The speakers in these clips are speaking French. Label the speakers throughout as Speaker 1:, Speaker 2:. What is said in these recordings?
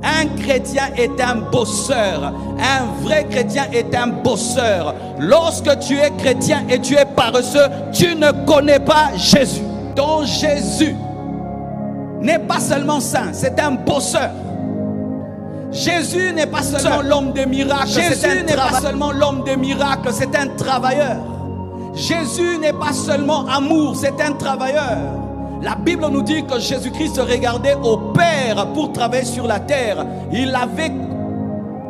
Speaker 1: Un chrétien est un bosseur. Un vrai chrétien est un bosseur. Lorsque tu es chrétien et tu es paresseux, tu ne connais pas Jésus. Donc Jésus n'est pas seulement saint, c'est un bosseur. Jésus n'est pas seulement l'homme des miracles, Jésus n'est pas seulement l'homme des miracles, c'est un travailleur. Jésus n'est pas seulement amour, c'est un travailleur. La Bible nous dit que Jésus-Christ regardait au Père pour travailler sur la terre. Il avait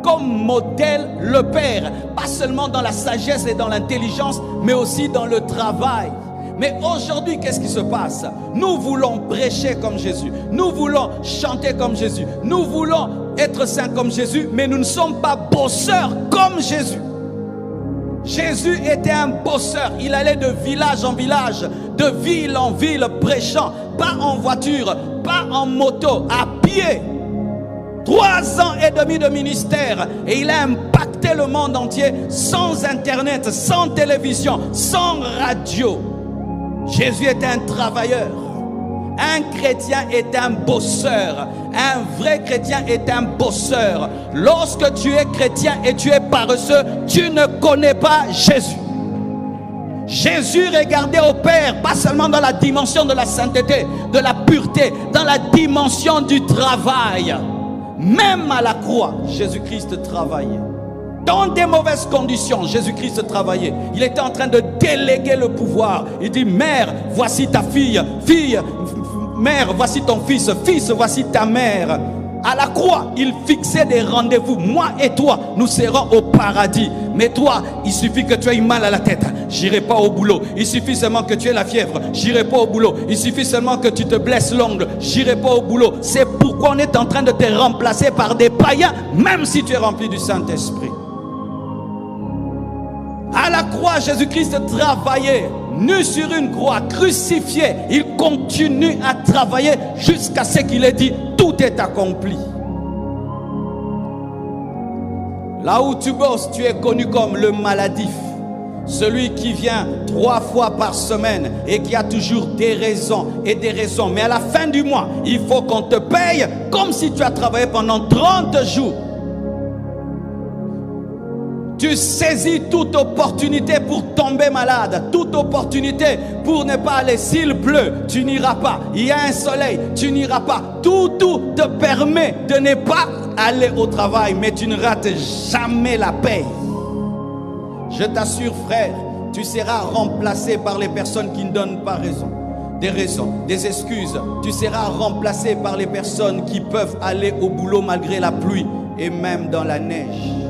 Speaker 1: comme modèle le Père, pas seulement dans la sagesse et dans l'intelligence, mais aussi dans le travail. Mais aujourd'hui, qu'est-ce qui se passe? Nous voulons prêcher comme Jésus. Nous voulons chanter comme Jésus. Nous voulons être saints comme Jésus, mais nous ne sommes pas bosseurs comme Jésus. Jésus était un bosseur. Il allait de village en village, de ville en ville, prêchant. Pas en voiture, pas en moto, à pied. 3 ans et demi de ministère. Et il a impacté le monde entier sans internet, sans télévision, sans radio. Jésus est un travailleur. Un chrétien est un bosseur. Un vrai chrétien est un bosseur. Lorsque tu es chrétien et tu es paresseux, tu ne connais pas Jésus. Jésus regardait au Père, pas seulement dans la dimension de la sainteté, de la pureté, dans la dimension du travail. Même à la croix, Jésus-Christ travaillait. Dans des mauvaises conditions, Jésus-Christ travaillait. Il était en train de déléguer le pouvoir. Il dit, mère, voici ta fille. Fille, mère, voici ton fils. Fils, voici ta mère. À la croix, il fixait des rendez-vous. Moi et toi, nous serons au paradis. Mais toi, il suffit que tu aies mal à la tête. J'irai pas au boulot. Il suffit seulement que tu aies la fièvre. J'irai pas au boulot. Il suffit seulement que tu te blesses l'ongle. J'irai pas au boulot. C'est pourquoi on est en train de te remplacer par des païens, même si tu es rempli du Saint-Esprit. À la croix, Jésus-Christ travaillait, nu sur une croix, crucifié. Il continue à travailler jusqu'à ce qu'il ait dit, tout est accompli. Là où tu bosses, tu es connu comme le maladif. Celui qui vient 3 fois par semaine et qui a toujours des raisons et des raisons. Mais à la fin du mois, il faut qu'on te paye comme si tu as travaillé pendant 30 jours. Tu saisis toute opportunité pour tomber malade, toute opportunité pour ne pas aller. S'il pleut, tu n'iras pas. Il y a un soleil, tu n'iras pas. Tout te permet de ne pas aller au travail, mais tu ne rates jamais la paix. Je t'assure, frère, tu seras remplacé par les personnes qui ne donnent pas raison. Des raisons, des excuses. Tu seras remplacé par les personnes qui peuvent aller au boulot malgré la pluie et même dans la neige.